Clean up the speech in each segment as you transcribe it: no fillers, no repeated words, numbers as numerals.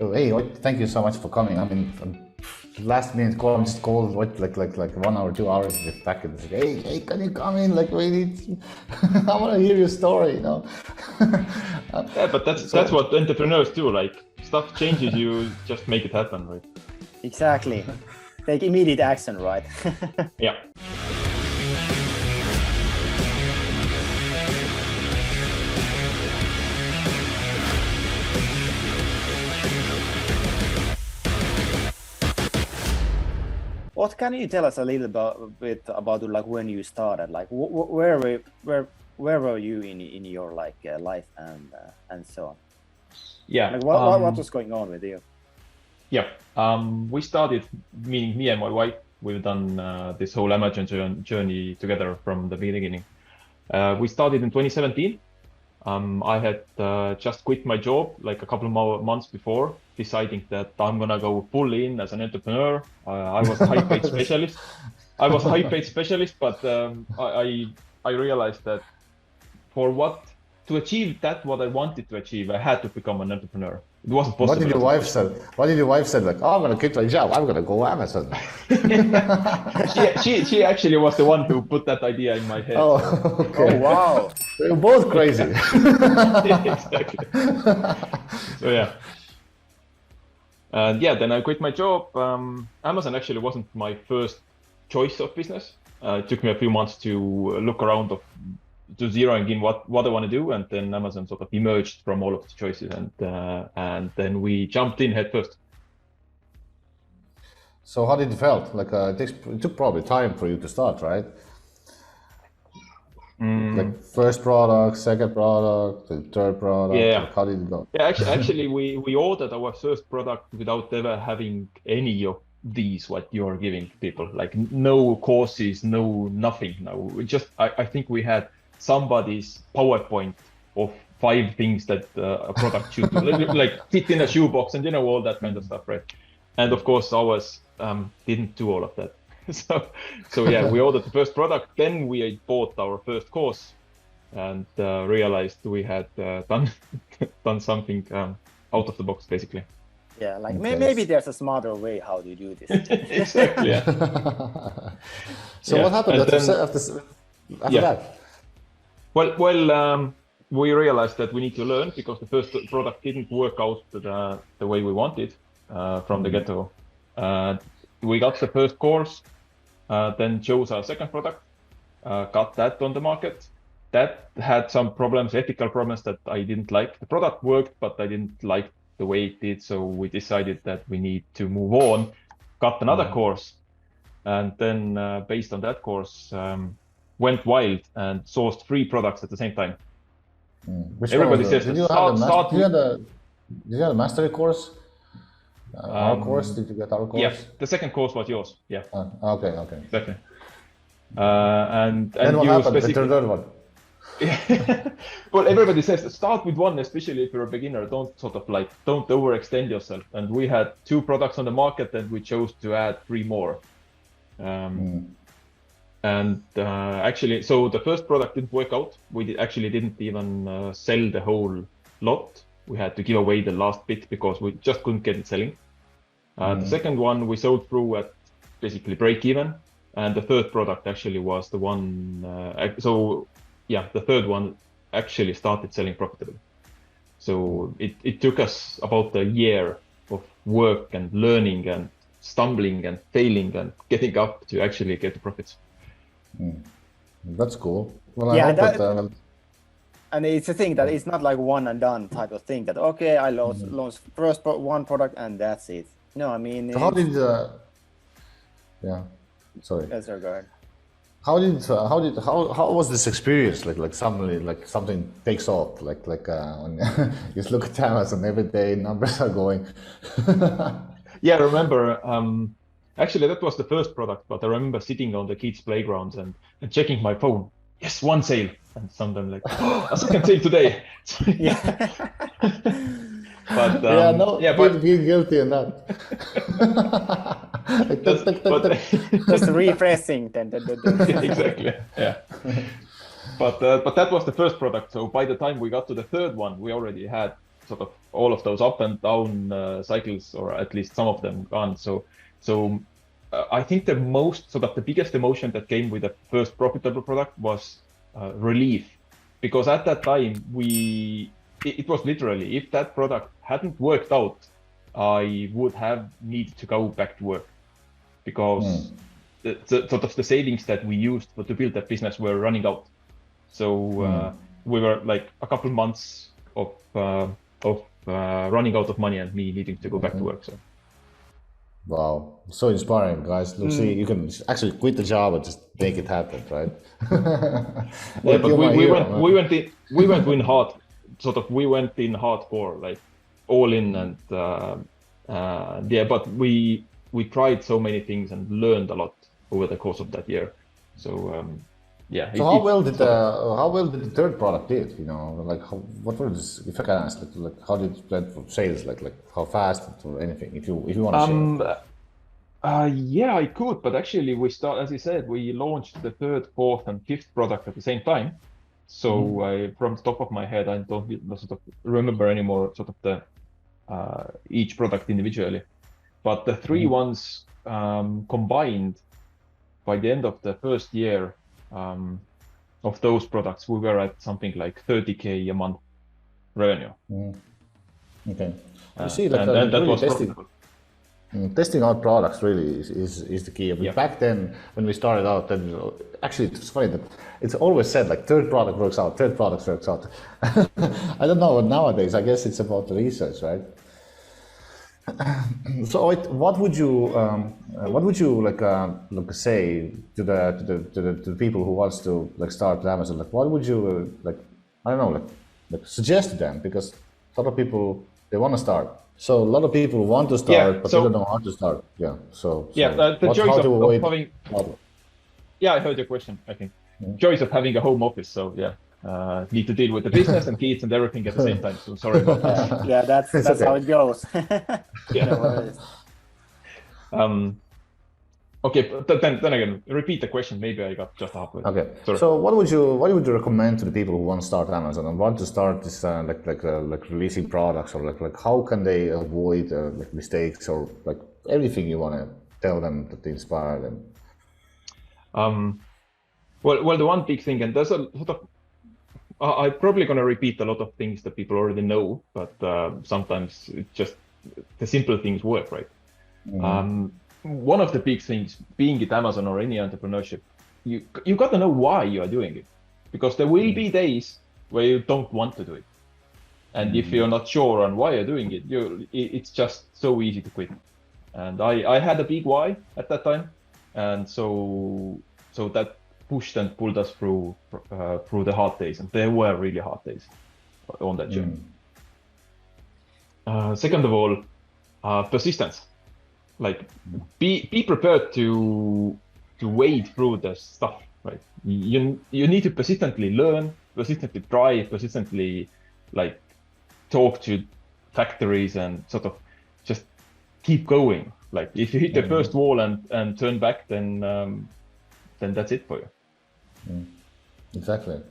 Oh, hey, thank you so much for coming. I mean, last minute call, I'm just called like 1 hour, 2 hours back and say, hey, can you come in? Like we need, I want to hear your story, you know. Yeah, but that's what entrepreneurs do. Like stuff changes, you just make it happen, right? Exactly. Take immediate action, right? Yeah. What can you tell us a little bit about like when you started? Like where were you in your like life and so on? Yeah. Like what was going on with you? Yeah. We started, meaning me and my wife. We've done this whole Amazon journey together from the beginning. We started in 2017. I had just quit my job like a couple of months before, deciding that I'm gonna go full in as an entrepreneur. I was a high-paid specialist. But I realized that to achieve what I wanted to achieve, I had to become an entrepreneur. It wasn't possible. What did your wife say? Like, oh, I'm gonna quit my job. I'm gonna go Amazon. she actually was the one who put that idea in my head. Oh, okay. Oh wow. We're both crazy. Exactly. So yeah. And yeah, then I quit my job. Amazon actually wasn't my first choice of business. It took me a few months to look around to zeroing in what I want to do, and then Amazon sort of emerged from all of the choices, and then we jumped in head first. So how did it felt? Like it took probably time for you to start, right? Like first product, second product, third product. Yeah. Like how did it go? Yeah, actually, we ordered our first product without ever having any of these what you're giving people. Like no courses, no nothing. No, I think we had somebody's PowerPoint of 5 things that a product should do, like fit in a shoebox and all that kind of stuff, right? And of course ours didn't do all of that. So yeah, we ordered the first product, then we bought our first course and realized we had done something out of the box, basically. Yeah, like maybe there's a smarter way how to do this. Exactly. Yeah. So yeah. What happened after that? Well, we realized that we need to learn because the first product didn't work out the way we wanted from the get-go. We got the first course, then chose our second product, got that on the market. That had some problems, ethical problems that I didn't like. The product worked, but I didn't like the way it did. So we decided that we need to move on, got another course, and then based on that course, went wild and sourced 3 products at the same time. Everybody says, did you have a mastery course? Our course? Did you get our course? Yeah, the second course was yours. Yeah. Okay. Exactly. And then what happened with the third one? Well, everybody says start with one, especially if you're a beginner. Don't overextend yourself. And we had 2 products on the market, and we chose to add 3 more. And actually, so the first product didn't work out. We didn't even sell the whole lot. We had to give away the last bit because we just couldn't get it selling. The second one we sold through at basically break even. And the third product actually was the one. The third one actually started selling profitably. So it took us about a year of work and learning and stumbling and failing and getting up to actually get the profits. That's cool. Well, yeah, I hope and it's a thing that it's not like one and done type of thing that, okay, I launched first one product and that's it. No, I mean... So how did... yeah, sorry. Yes, sir, go ahead. How was this experience? Like suddenly, like something takes off. Like when you look at Amazon every day, numbers are going. Yeah, I remember. Actually, that was the first product, but I remember sitting on the kids' playgrounds and checking my phone. Yes, 1 sale, and sometimes like a second sale today. Yeah. But being guilty in that. Just refreshing. Exactly. Yeah. But that was the first product. So by the time we got to the third one, we already had sort of all of those up and down cycles, or at least some of them gone. So I think the biggest emotion that came with the first profitable product was relief, because at that time it was literally, if that product hadn't worked out, I would have needed to go back to work, because the sort of the savings that we used to build that business were running out. So we were like a couple months of running out of money and me needing to go back to work. So. Wow, so inspiring, guys. Let's see, you can actually quit the job and just make it happen, right? Yeah, but we went in hard. Sort of, we went in hardcore, like all in, and yeah. But we tried so many things and learned a lot over the course of that year. So yeah. So how well did the third product did? You know, like what was, if I can ask, like how did it plan for sales? Like how fast or anything? If you want to share. Yeah, I could, but actually as you said, we launched the third, fourth, and fifth product at the same time. So from the top of my head, I don't sort of remember anymore sort of the each product individually, but the three ones combined, by the end of the first year of those products, we were at something like 30K a month revenue. Okay, you see, like, and that really was profitable. Testing out products really is the key. I mean, back then when we started out, then actually it's funny that it's always said like third product works out, third product works out. I don't know, nowadays I guess it's about the research, right? So what would you like say to the people who wants to like start Amazon? Like what would you like, I don't know, like suggest to them? Because a lot of people, they want to start. So a lot of people want to start, but they don't know how to start. Yeah. So the choice of having. Yeah, I heard your question. I think choice of having a home office. So yeah, need to deal with the business and kids and everything at the same time. So sorry about that. Yeah, that's okay. How it goes. Yeah. No worries. Okay, but then again, repeat the question. Maybe I got just halfway. Okay. Sorry. So what would you recommend to the people who want to start Amazon and want to start this like releasing products, or like how can they avoid like mistakes, or like everything you want to tell them that inspire them? Well, the one big thing, and there's a sort of, I'm probably going to repeat a lot of things that people already know, but sometimes it's just the simple things work, right? One of the big things, being it Amazon or any entrepreneurship, you got to know why you are doing it, because there will be days where you don't want to do it, and if you're not sure on why you're doing it, it's just so easy to quit. And I had a big why at that time, and so that pushed and pulled us through the hard days, and there were really hard days on that journey. Second of all, persistence. Like be prepared to wade through the stuff, right? You need to persistently learn, persistently try, persistently like talk to factories and sort of just keep going. Like if you hit the first wall and turn back, then that's it for you. Exactly.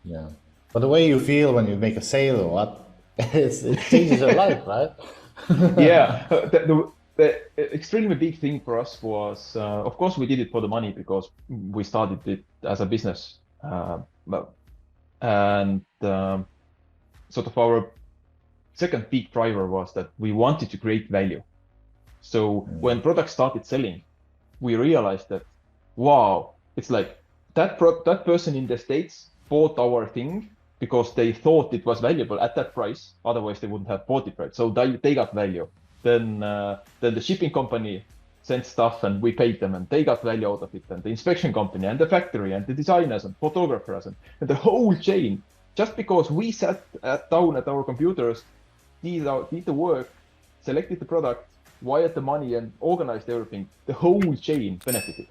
Yeah. But the way you feel when you make a sale or what, it changes your life, right? Yeah. The extremely big thing for us was, of course, we did it for the money because we started it as a business. And sort of our second big driver was that we wanted to create value. So when products started selling, we realized that, wow, it's like that person in the States bought our thing because they thought it was valuable at that price. Otherwise, they wouldn't have bought it, right? So they got value. Then the shipping company sent stuff and we paid them and they got value out of it. And the inspection company and the factory and the designers and photographers and the whole chain. Just because we sat down at our computers, did the work, selected the product, wired the money and organized everything, the whole chain benefited.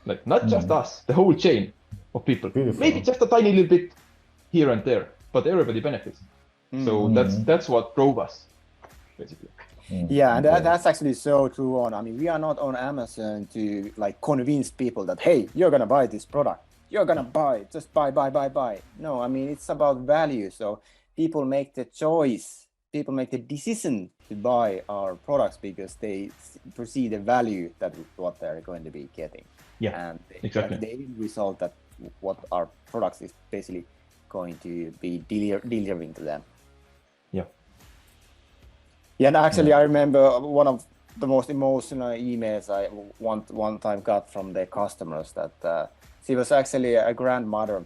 Like not just us, the whole chain of people. Beautiful. Maybe just a tiny little bit here and there, but everybody benefits. So that's what drove us, basically. Yeah, and that's actually so true. I mean, we are not on Amazon to like convince people that, hey, you're gonna buy this product, you're gonna buy it, just buy. No, I mean, it's about value. So people make the choice, people make the decision to buy our products because they perceive the value that what they're going to be getting. Yeah, And exactly. the end result that what our products is basically going to be delivering to them. Yeah. Yeah, and actually, I remember one of the most emotional emails I one time got from the customers that she was actually a grandmother,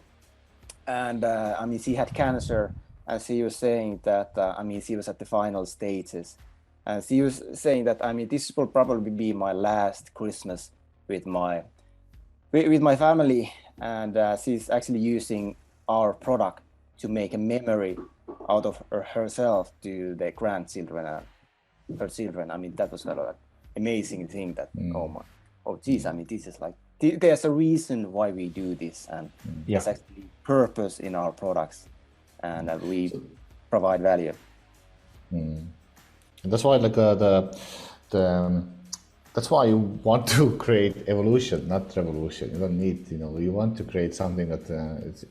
and I mean, she had cancer, and she was saying that I mean, she was at the final stages, and she was saying that I mean, this will probably be my last Christmas with my family, and she's actually using our product to make a memory out of herself to the grandchildren and her children. I mean, that was an amazing thing that, geez, I mean, this is like, there's a reason why we do this, and there's actually purpose in our products, and we provide value. That's why like that's why you want to create evolution, not revolution. You don't need, you want to create something that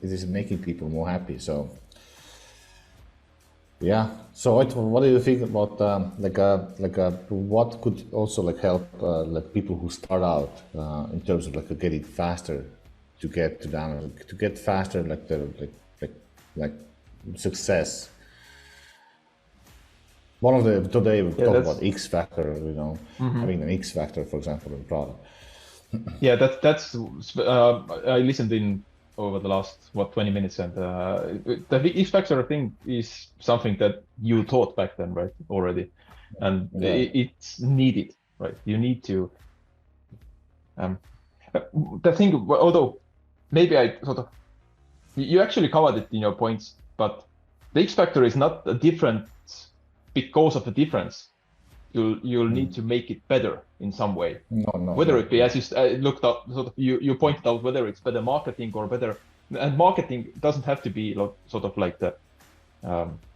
it is making people more happy. So yeah. So what do you think about what could also like help like people who start out in terms of like getting faster to get to them, to get faster like success? One of the today we talk about X factor, having an X factor, for example, in product. Yeah, that's I listened in over the last 20 minutes, and the X factor thing is something that you taught back then, right? Already, and it's needed, right? You need to. The thing, although maybe I sort of, you actually covered it in your points, but the X factor is not a different. Because of the difference, you'll need to make it better in some way. Whether it be, as you looked up, sort of you pointed out, whether it's better marketing or better, and marketing doesn't have to be sort of like the,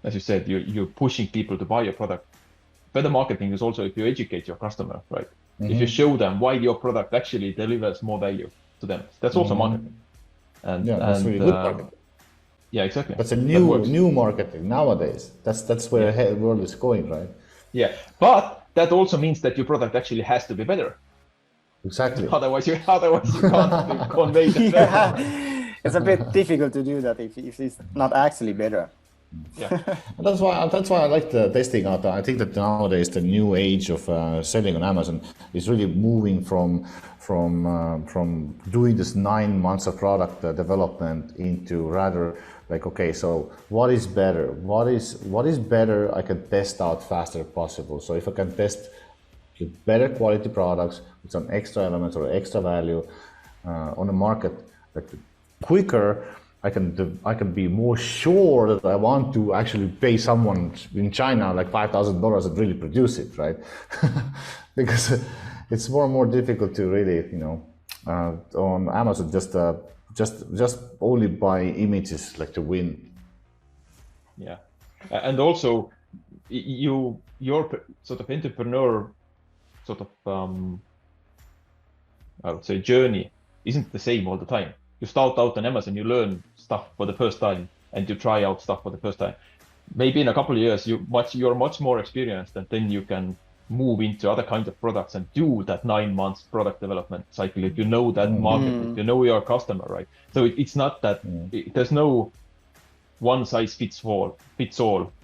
as you said, you're pushing people to buy your product. Better marketing is also if you educate your customer, right? If you show them why your product actually delivers more value to them, that's also marketing. And that's really good marketing. Yeah, exactly. That's a new marketing nowadays. That's where the world is going, right? Yeah, but that also means that your product actually has to be better. Exactly. Otherwise you can't convey that. Yeah, it's a bit difficult to do that if it's not actually better. Yeah, that's why I like the testing out. I think that nowadays the new age of selling on Amazon is really moving from doing this 9 months of product development into rather like, okay, so what is better? What is better? I can test out faster possible. So if I can test better quality products with some extra elements or extra value on the market, like quicker, I can be more sure that I want to actually pay someone in China like $5,000 and really produce it, right? Because it's more and more difficult to really, on Amazon just only buy images like to win. Yeah, and also your sort of entrepreneur sort of I would say journey isn't the same all the time. You start out on Amazon, you learn stuff for the first time, and you try out stuff for the first time. Maybe in a couple of years, you're much more experienced, and then you can move into other kinds of products and do that 9 months product development cycle if you know that market, if you know your customer, right? So it's not that there's no one size fits all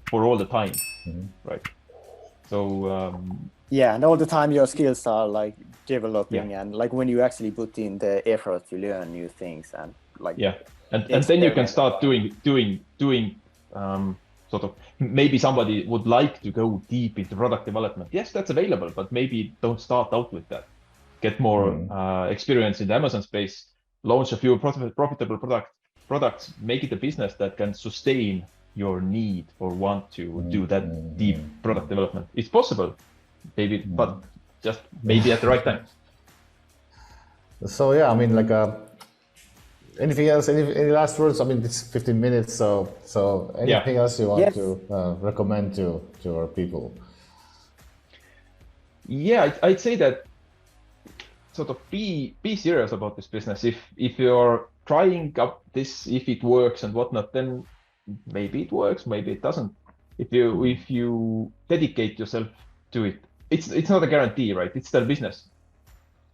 for all the time, right? So yeah, and all the time your skills are like developing, and like when you actually put in the effort to learn new things and like and then you can start doing sort of, maybe somebody would like to go deep into product development. Yes, that's available, but maybe don't start out with that. Get more experience in the Amazon space, launch a few profitable products, make it a business that can sustain your need or want to do that deep product development. It's possible, maybe, but just maybe at the right time. So yeah, I mean, like anything else? Any last words? I mean, it's 15 minutes, so anything else you want to recommend to our people? Yeah, I'd say that sort of be serious about this business. If you're trying up this, if it works and whatnot, then maybe it works, maybe it doesn't. If you dedicate yourself to it, it's not a guarantee, right? It's still business.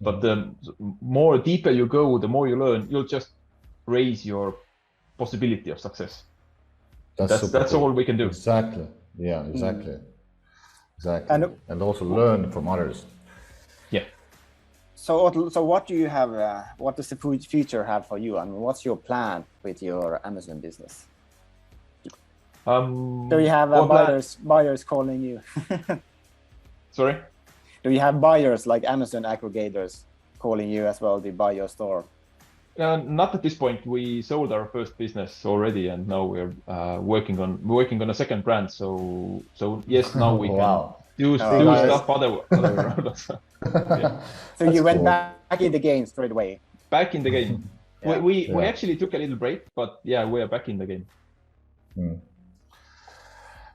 But the more deeper you go, the more you learn, you'll just raise your possibility of success. That's all we can do. Exactly. Yeah, exactly. Exactly. And also learn from others. Yeah. So what do you have? What does the future have for you? I mean, what's your plan with your Amazon business? Do you have buyers calling you? Sorry? Do you have buyers like Amazon aggregators calling you as well to buy your store? Not at this point. We sold our first business already, and now we're working on a second brand. So yes, now we can do stuff other around us. Yeah. So you went back in the game straight away. Back in the game. Yeah. We actually took a little break, but yeah, we are back in the game.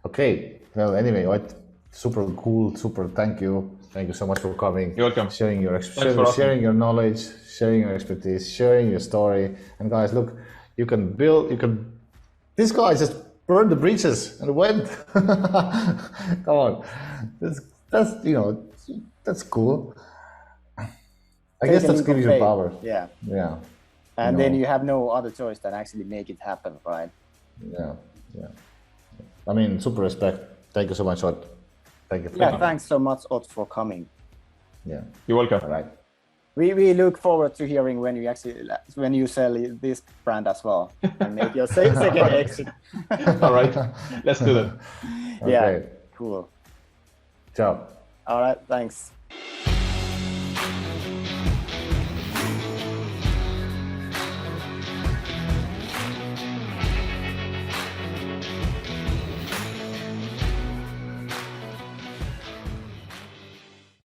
Okay. Well, anyway, what super cool. Super. Thank you so much for coming. You're welcome. Sharing your knowledge, sharing your expertise, sharing your story. And guys, look, you can build. This guy just burned the bridges and went. Come on, that's cool. I guess that's giving you power. Yeah. Yeah. And then you have no other choice than actually make it happen, right? Yeah. Yeah. I mean, super respect. Thank you so much, Ott. Thank you. Thanks so much, Ott, for coming. Yeah. You're welcome. All right. We look forward to hearing when you sell this brand as well and make your second exit. All right, let's do that. Yeah, cool. Ciao. All right, thanks.